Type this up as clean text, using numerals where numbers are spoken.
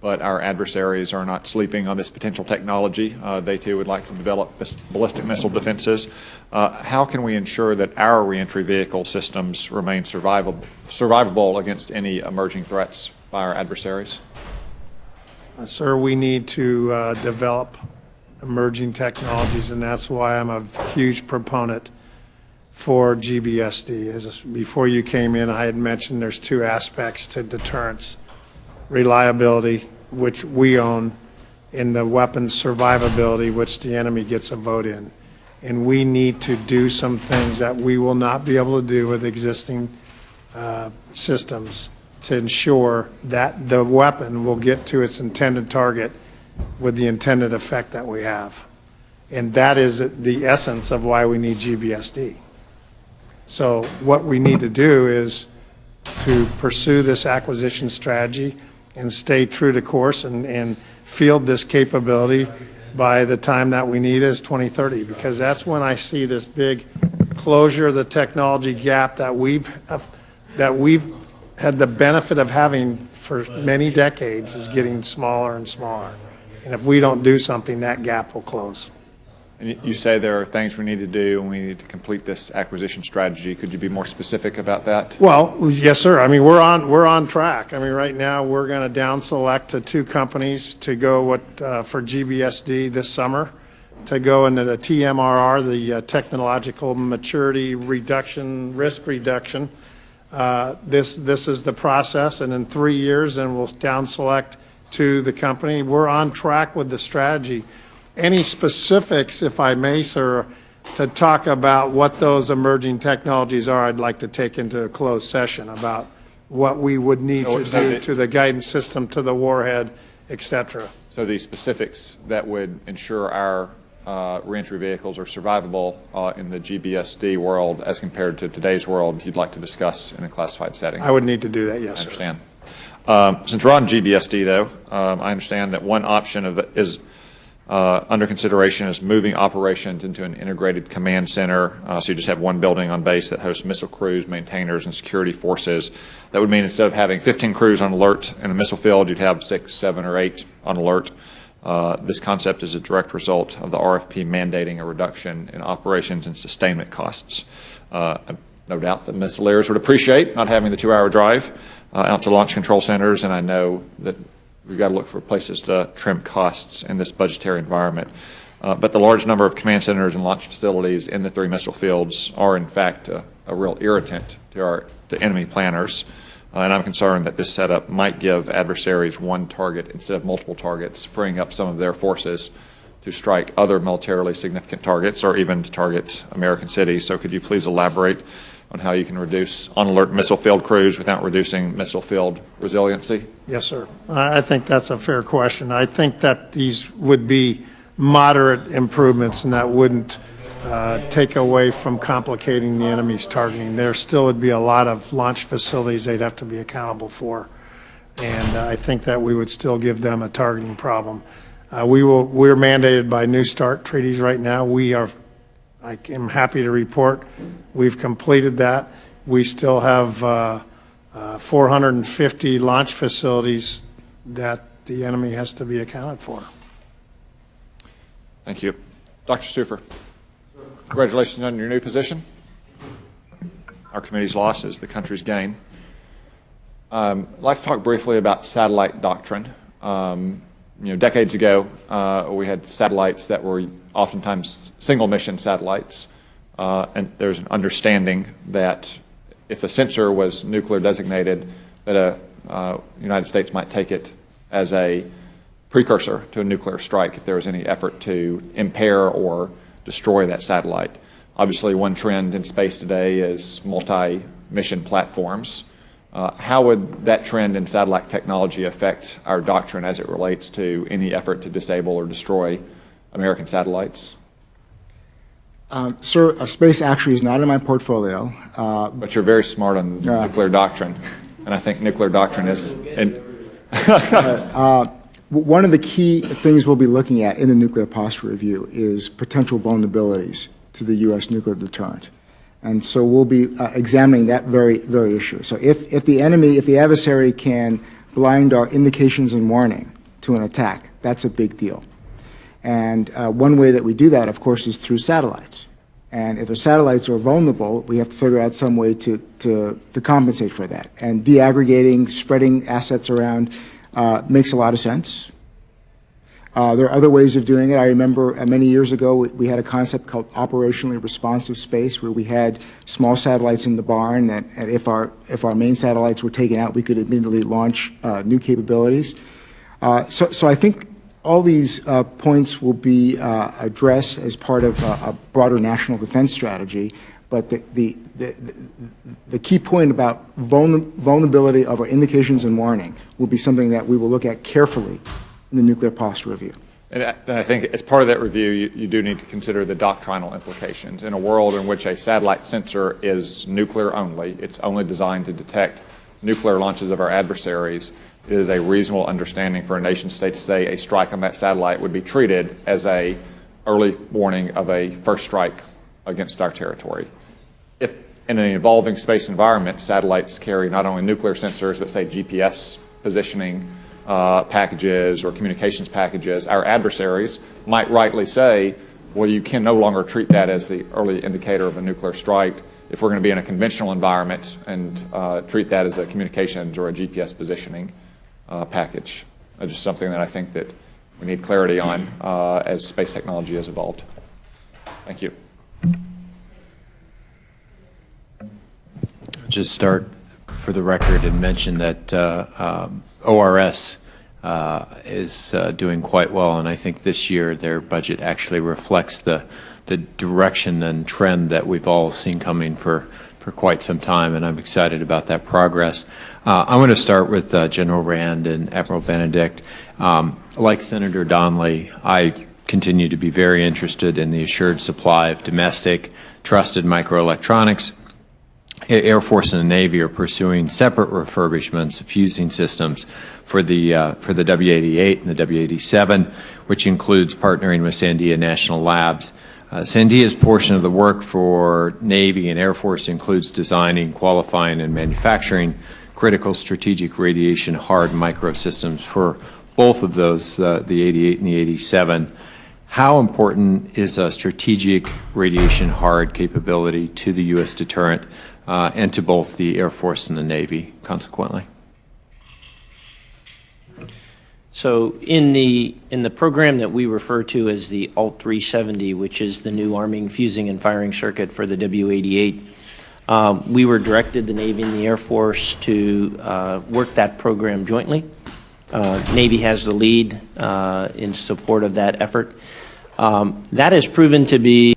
but our adversaries are not sleeping on this potential technology. They too would like to develop ballistic missile defenses. How can we ensure that our reentry vehicle systems remain survivable against any emerging threats by our adversaries? Sir, we need to develop emerging technologies, and that's why I'm a huge proponent for GBSD. Before you came in, I had mentioned there's two aspects to deterrence: reliability, which we own, and the weapons survivability, which the enemy gets a vote in. And we need to do some things that we will not be able to do with existing systems to ensure that the weapon will get to its intended target with the intended effect that we have. And that is the essence of why we need GBSD. So what we need to do is to pursue this acquisition strategy and stay true to course and field this capability by the time that we need is 2030, because that's when I see this big closure of the technology gap that we've had the benefit of having for many decades is getting smaller and smaller. And if we don't do something, that gap will close. And you say there are things we need to do and we need to complete this acquisition strategy. Could you be more specific about that? Well, yes, sir. I mean, we're on track. I mean, right now we're going to down select to 2 companies to go for GBSD this summer, to go into the TMRR, the technological maturity reduction, risk reduction. This is the process, and in 3 years, then we'll down select to the company. We're on track with the strategy. Any specifics, if I may, sir, to talk about what those emerging technologies are, I'd like to take into a closed session about what we would need to do to the guidance system, to the warhead, et cetera. So the specifics that would ensure our reentry vehicles are survivable in the GBSD world as compared to today's world, you'd like to discuss in a classified setting? I would need to do that, yes, sir. I understand. Since we're on GBSD, though, I understand that one option is under consideration is moving operations into an integrated command center. So you just have one building on base that hosts missile crews, maintainers, and security forces. That would mean instead of having 15 crews on alert in a missile field, you'd have 6, 7, or 8 on alert. This concept is a direct result of the RFP mandating a reduction in operations and sustainment costs. No doubt the missileers would appreciate not having the 2-hour drive out to launch control centers, and I know that we've got to look for places to trim costs in this budgetary environment. But the large number of command centers and launch facilities in the 3 missile fields are, in fact, a real irritant to enemy planners. And I'm concerned that this setup might give adversaries one target instead of multiple targets, freeing up some of their forces to strike other militarily significant targets or even to target American cities. So could you please elaborate on how you can reduce on-alert missile field crews without reducing missile field resiliency? Yes, sir. I think that's a fair question. I think that these would be moderate improvements, and that wouldn't take away from complicating the enemy's targeting. There still would be a lot of launch facilities they'd have to be accountable for, and I think that we would still give them a targeting problem. We're mandated by New START treaties right now. I am happy to report we've completed that. We still have 450 launch facilities that the enemy has to be accounted for. Thank you. Dr. Stufer, congratulations on your new position. Our committee's loss is the country's gain. I'd like to talk briefly about satellite doctrine. Decades ago, we had satellites that were oftentimes single-mission satellites, and there's an understanding that if a sensor was nuclear designated, that the United States might take it as a precursor to a nuclear strike if there was any effort to impair or destroy that satellite. Obviously, one trend in space today is multi-mission platforms. How would that trend in satellite technology affect our doctrine as it relates to any effort to disable or destroy American satellites? Sir, space actually is not in my portfolio. But you're very smart on nuclear doctrine, and I think nuclear doctrine is... One of the key things we'll be looking at in the nuclear posture review is potential vulnerabilities to the U.S. nuclear deterrent. And so we'll be examining that very issue. So if the adversary can blind our indications and warning to an attack, that's a big deal. And one way that we do that, of course, is through satellites. And if the satellites are vulnerable, we have to figure out some way to compensate for that. And deaggregating, spreading assets around makes a lot of sense. There are other ways of doing it. I remember many years ago, we had a concept called operationally responsive space, where we had small satellites in the barn, and if our main satellites were taken out, we could immediately launch new capabilities. So I think all these points will be addressed as part of a broader national defense strategy. But the key point about vulnerability of our indications and warning will be something that we will look at carefully in the nuclear posture review. And I think as part of that review, you do need to consider the doctrinal implications. In a world in which a satellite sensor is nuclear only, it's only designed to detect nuclear launches of our adversaries, it is a reasonable understanding for a nation state to say a strike on that satellite would be treated as a early warning of a first strike against our territory. If in an evolving space environment, satellites carry not only nuclear sensors, but say GPS positioning packages or communications packages, our adversaries might rightly say, well, you can no longer treat that as the early indicator of a nuclear strike if we're going to be in a conventional environment and treat that as a communications or a GPS positioning package. That's just something that I think that we need clarity on as space technology has evolved. Thank you. Just start for the record and mention that ORS is doing quite well, and I think this year their budget actually reflects the direction and trend that we've all seen coming for quite some time, and I'm excited about that progress. I want to start with General Rand and Admiral Benedict. Like Senator Donnelly, I continue to be very interested in the assured supply of domestic, trusted microelectronics. Air Force and the Navy are pursuing separate refurbishments of fusing systems for the W-88 and the W-87, which includes partnering with Sandia National Labs. Sandia's portion of the work for Navy and Air Force includes designing, qualifying, and manufacturing critical strategic radiation hard microsystems for both of those, the 88 and the 87. How important is a strategic radiation hard capability to the U.S. deterrent and to both the Air Force and the Navy, consequently? So in the program that we refer to as the Alt 370, which is the new arming, fusing, and firing circuit for the W-88, we were directed, the Navy and the Air Force, to work that program jointly. Navy has the lead in support of that effort. That has proven to be